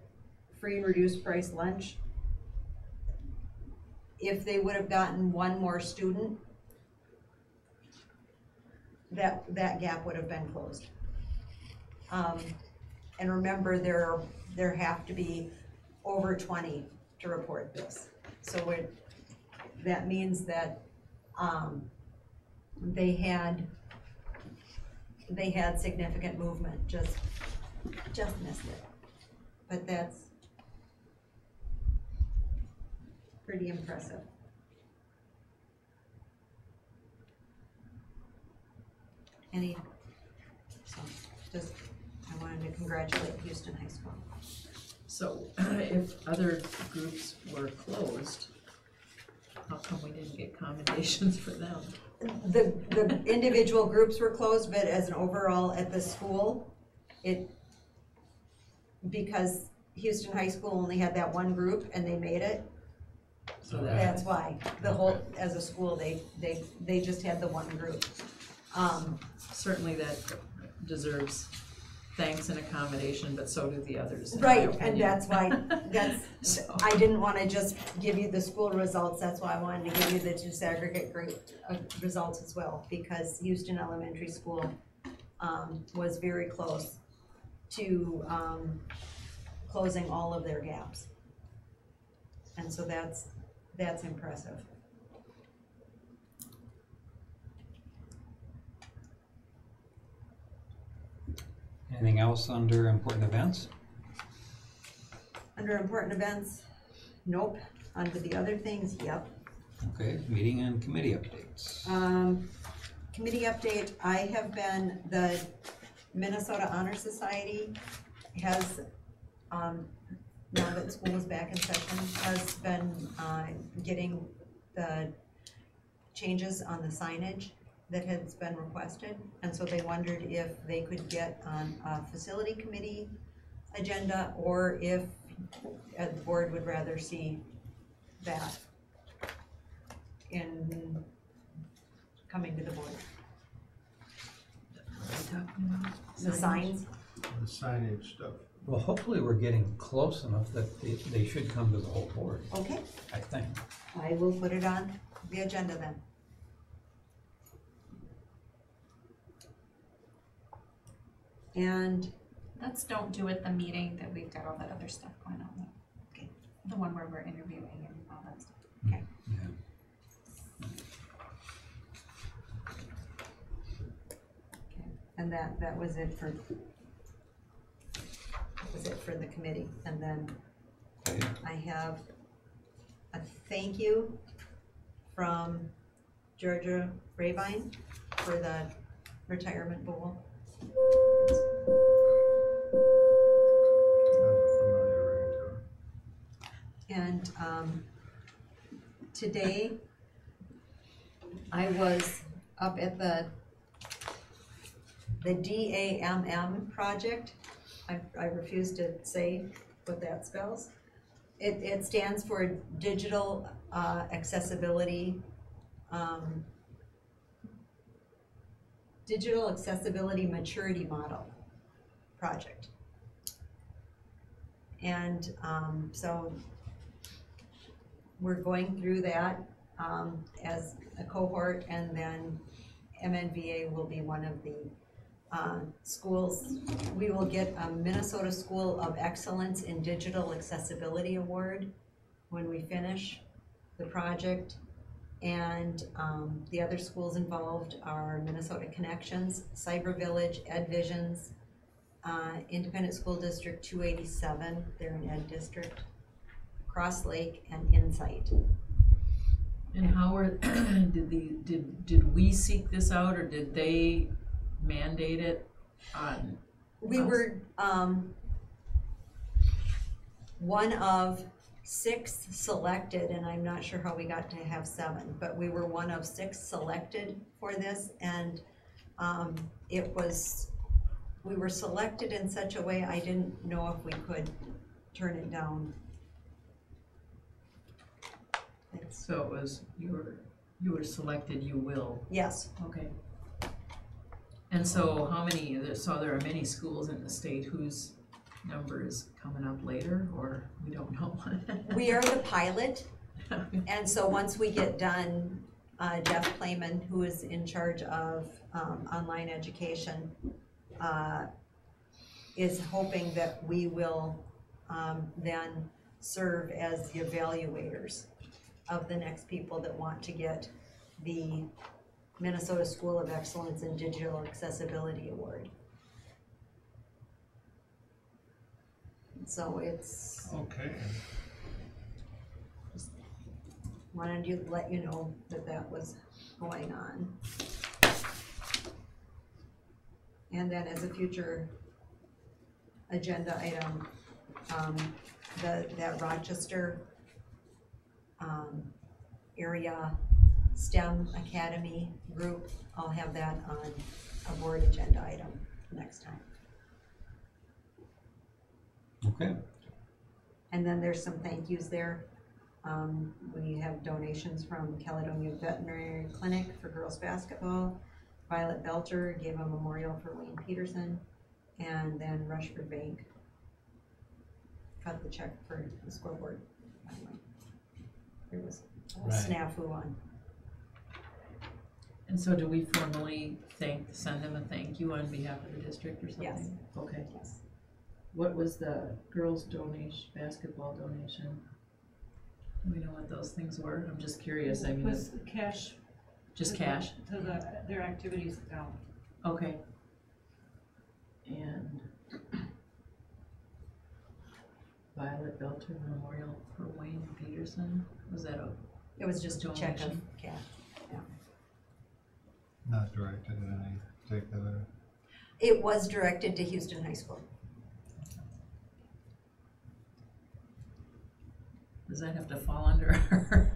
S5: free and reduced price lunch, if they would have gotten one more student, that gap would have been closed. And remember, there have to be over 20 to report this. So that means that, they had significant movement, just missed it. But that's pretty impressive. I wanted to congratulate Houston High School.
S1: So if other groups were closed, how come we didn't get commendations for them?
S5: The individual groups were closed, but as an overall at the school, because Houston High School only had that one group and they made it,
S1: So
S5: that's why. The whole, as a school, they just had the one group.
S1: certainly that deserves thanks and accommodation, but so do the others. in my
S5: Right, and
S1: opinion.
S5: that's why,
S1: So-
S5: I didn't wanna just give you the school results, that's why I wanted to give you the disaggregate results as well, because Houston Elementary School, was very close to, closing all of their gaps. And so that's impressive.
S3: Anything else under important events?
S5: Under important events, nope. Under the other things, yep.
S3: Okay, meeting and committee updates.
S5: Committee update, I have been, the Minnesota Honor Society has, now that school is back in session, has been, getting the changes on the signage that has been requested. And so they wondered if they could get on a facility committee agenda, or if the board would rather see that in coming to the board. The signs,
S8: The signage stuff.
S3: Well, hopefully we're getting close enough that they should come to the whole board,
S5: okay,
S3: I think.
S5: I will put it on the agenda then. And
S6: Let's don't do it the meeting that we've got all that other stuff going on.
S5: Okay.
S6: The one where we're interviewing and all that stuff.
S5: Okay.
S3: Yeah.
S5: And that was it for the committee. And then
S3: Okay.
S5: I have a thank you from Georgia Rabine for the retirement bowl.
S8: That's a familiar ring to it.
S5: And today I was up at the DAMM project. I refuse to say what that spells. It stands for Digital Accessibility, Digital Accessibility Maturity Model Project. And so we're going through that as a cohort, and then MNVA will be one of the schools. We will get a Minnesota School of Excellence in Digital Accessibility Award when we finish the project. And the other schools involved are Minnesota Connections, Cyber Village, Ed Visions, Independent School District 287, they're an Ed district, Cross Lake, and Insight.
S1: And how are, did we seek this out, or did they mandate it on?
S5: We were one of 6 selected, and I'm not sure how we got to have 7, but we were one of 6 selected for this, and we were selected in such a way I didn't know if we could turn it down.
S1: So it was, you were selected, you will,
S5: Yes,
S1: okay. And so how many, so there are many schools in the state whose number is coming up later, or we don't know?
S5: We are the pilot, and so once we get done, Jeff Playman, who is in charge of online education, is hoping that we will then serve as the evaluators of the next people that want to get the Minnesota School of Excellence in Digital Accessibility Award. So it's,
S8: Okay.
S5: wanted to let you know that that was going on. And then as a future agenda item, that Rochester area STEM Academy group, I'll have that on a board agenda item next time.
S3: Okay.
S5: And then there's some thank yous there. We have donations from Caledonia Veterinary Clinic for girls basketball. Violet Belcher gave a memorial for Wayne Peterson. And then Rushford Bank cut the check for the scoreboard. There was a
S7: Right.
S5: snafu on.
S1: And so do we formally send them a thank you on behalf of the district or something?
S5: Yes.
S1: Okay.
S5: Yes.
S1: What was the girls' donation, basketball donation? Do we know what those things were? I'm just curious, I mean,
S9: Was cash.
S1: just
S9: to
S1: cash?
S9: To their activities account.
S1: Okay. And Violet Belcher Memorial for Wayne Peterson, was that a
S5: It was just a check of
S1: donation?
S5: cash.
S8: Not directed at any particular.
S5: It was directed to Houston High School.
S1: Does that have to fall under our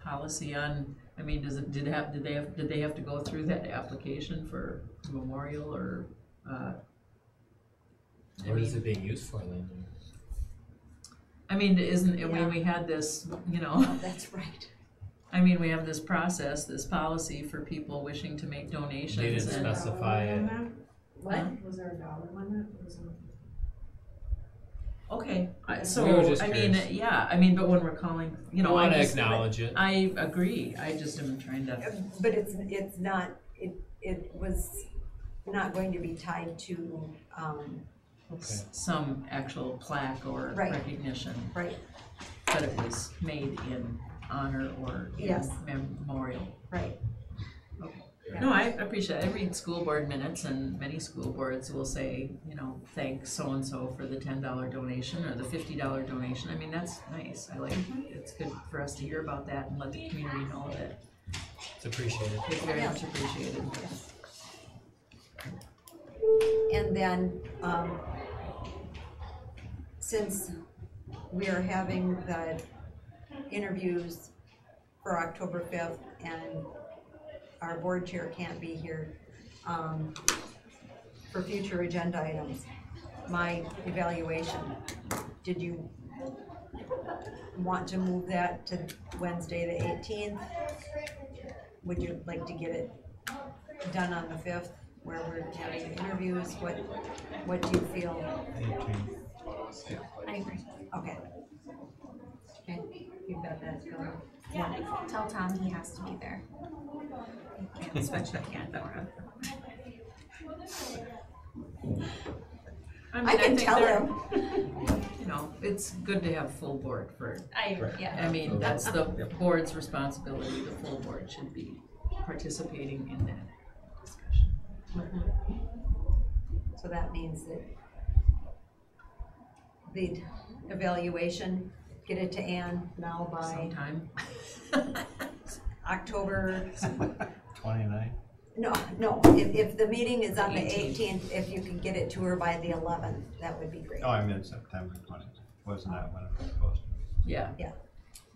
S1: policy on, I mean, did they have to go through that application for memorial or,
S7: What is it being used for then?
S1: I mean, isn't, I mean,
S5: Yeah.
S1: we had this, you know,
S5: Oh, that's right.
S1: I mean, we have this process, this policy for people wishing to make donations.
S7: They didn't
S1: and-
S7: specify it.
S1: What?
S9: Was there a dollar limit?
S1: Okay,
S7: We were
S1: so,
S7: just
S1: I mean,
S7: curious.
S1: yeah, I mean, but when we're calling, you know,
S7: I
S1: I
S7: want to
S1: just,
S7: acknowledge it.
S1: I agree, I just am trying to,
S5: But it's not, it was not going to be tied to,
S7: Okay.
S1: some actual plaque or
S5: Right.
S1: recognition,
S5: right,
S1: but it was made in honor or in
S5: Yes.
S1: memorial.
S5: right.
S1: No, I appreciate it. I read school board minutes and many school boards will say, you know, thank so-and-so for the $10 donation or the $50 donation. I mean, that's nice. I like, it's good for us to hear about that and let the community know that
S7: It's appreciated.
S1: it's very
S5: Yeah.
S1: much appreciated.
S5: And then, since we are having the interviews for October 5th and our board chair can't be here, for future agenda items, my evaluation, did you want to move that to Wednesday the 18th? Would you like to get it done on the 5th, where we're having interviews? What do you feel?
S8: 18.
S6: I agree.
S5: Okay. Okay, you've got that going.
S6: Yeah, tell Tom he has to be there. He can't switch the camera.
S1: mean,
S5: I can
S1: think
S5: tell
S1: they're-
S5: him.
S1: You know, it's good to have full board for,
S6: Yeah.
S1: I mean, that's the board's responsibility. The full board should be participating in that discussion.
S5: So that means that the evaluation, get it to Ann now by
S1: Sometime.
S5: October,
S8: 29.
S5: no, if the meeting is on the
S1: 18th.
S5: 18th, if you can get it to her by the 11th, that would be great.
S8: Oh, I meant September 20th. Wasn't that when it was supposed to be?
S1: Yeah.
S5: Yeah.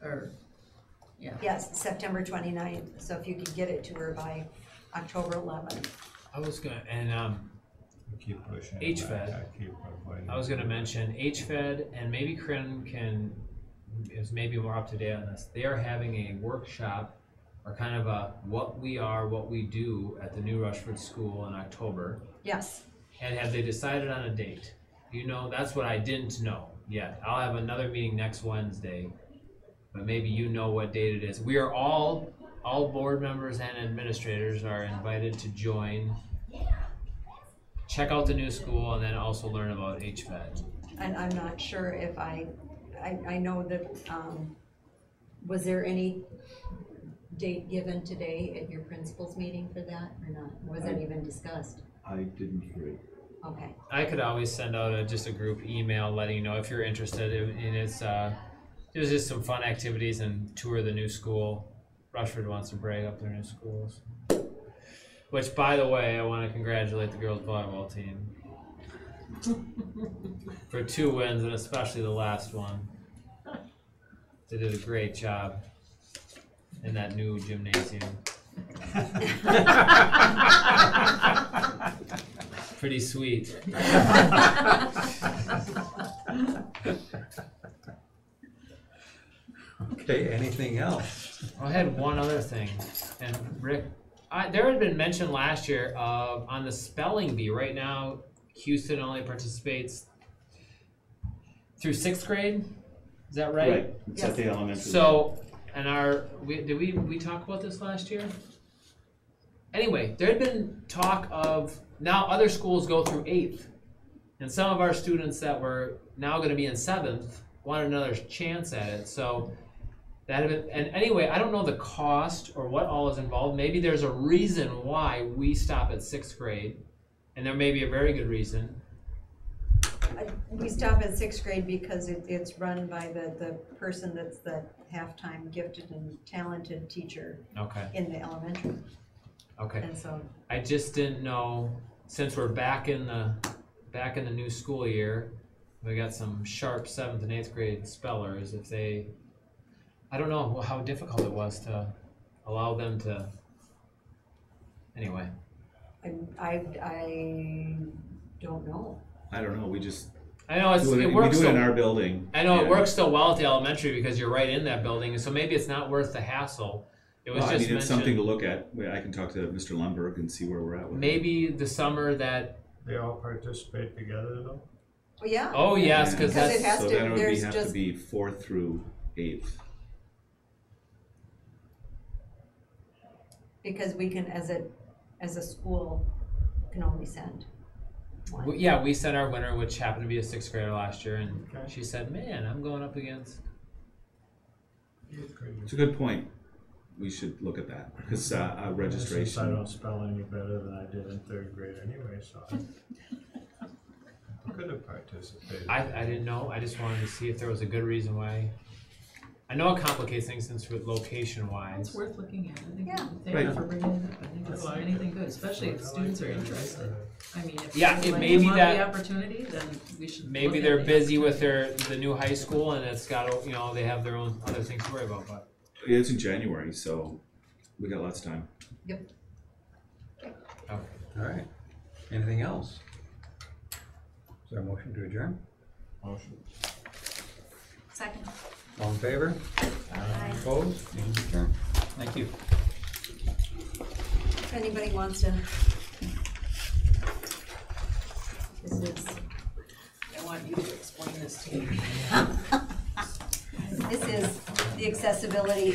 S1: Or, yeah.
S5: Yes, September 29th, so if you could get it to her by October 11th.
S7: I was gonna, and
S8: We keep pushing it
S7: HFED.
S8: back. I keep avoiding
S7: I was
S8: it.
S7: gonna mention HFED, and maybe Corinne is maybe more up to date on this. They are having a workshop or kind of a what we are, what we do at the new Rushford School in October?
S5: Yes,
S7: And have they decided on a date? You know, that's what I didn't know yet. I'll have another meeting next Wednesday, but maybe you know what date it is. We are all board members and administrators are invited to join, check out the new school, and then also learn about HPS.
S5: and I'm not sure if I know that, was there any date given today at your principals meeting for that or not? Was it even discussed?
S4: I didn't hear it.
S5: Okay,
S7: I could always send out just a group email letting you know if you're interested. And it's there's just some fun activities and tour the new school. Rushford wants to brag up their new schools. Which, by the way, I want to congratulate the girls volleyball team for 2 wins, and especially the last one. They did a great job in that new gymnasium. Pretty sweet.
S3: Okay, anything else?
S7: I had one other thing, and Rick, there had been mention last year of on the spelling bee. Right now, Houston only participates through 6th grade. Is that right?
S4: It's at the elementary.
S7: So, and did we talk about this last year? Anyway, there had been talk of now other schools go through 8th, and some of our students that were now going to be in 7th wanted another chance at it. So that had been, and anyway, I don't know the cost or what all is involved. Maybe there's a reason why we stop at 6th grade, and there may be a very good reason.
S5: we stop at 6th grade because it's run by the person that's the half-time gifted and talented teacher
S7: Okay.
S5: in the elementary,
S7: Okay.
S5: and so.
S7: I just didn't know, since we're back in the new school year, we got some sharp 7th and 8th grade spellers. If they, I don't know how difficult it was to allow them to. Anyway.
S5: I don't know.
S4: I don't know, we just,
S7: I know it
S4: we
S7: works.
S4: do it
S7: So,
S4: in our building.
S7: I know it
S4: and-
S7: works so well at the elementary because you're right in that building, so maybe it's not worth the hassle. It was
S4: Well,
S7: just
S4: I mean, it's something to
S7: mentioned.
S4: look at. I can talk to Mr. Lundberg and see where we're at with it.
S7: Maybe the summer that.
S8: They all participate together though?
S5: Well, yeah.
S7: Oh yes, because
S5: Because
S7: that's.
S5: it has
S4: So
S5: to-
S4: then it would
S5: there's
S4: have
S5: just-
S4: to be 4th through 8th.
S5: Because we can, as a school, can only send one.
S7: Yeah, we sent our winner, which happened to be a 6th grader last year, and
S8: Okay.
S7: she said, "Man, I'm going up against."
S4: It's a good point. We should look at that, because
S8: Since I
S4: registration,
S8: don't spell any better than I did in 3rd grade anyway, so I could have participated.
S7: I didn't know. I just wanted to see if there was a good reason why. I know it complicates things since with location
S1: It's
S7: wise.
S1: worth looking at. I think
S5: Yeah.
S1: thank
S4: Right.
S1: you for bringing it up. I think it's anything good, especially if students are interested. I mean, if
S7: Yeah,
S1: they
S7: it may be
S1: want
S7: that-
S1: the opportunity, then we should.
S7: Maybe
S1: look
S7: they're
S1: at the
S7: busy with
S1: opportunity.
S7: the new high school and it's got they have their own other things to worry about. But
S4: it's in January, so we got lots of time.
S7: okay.
S3: All right. Anything else? Is there a motion to adjourn?
S8: Motion.
S6: Second.
S3: All in favor? Opposed? Meeting adjourned. Thank you.
S5: If anybody wants to. This is,
S1: I want you to explain this to me.
S5: this is the accessibility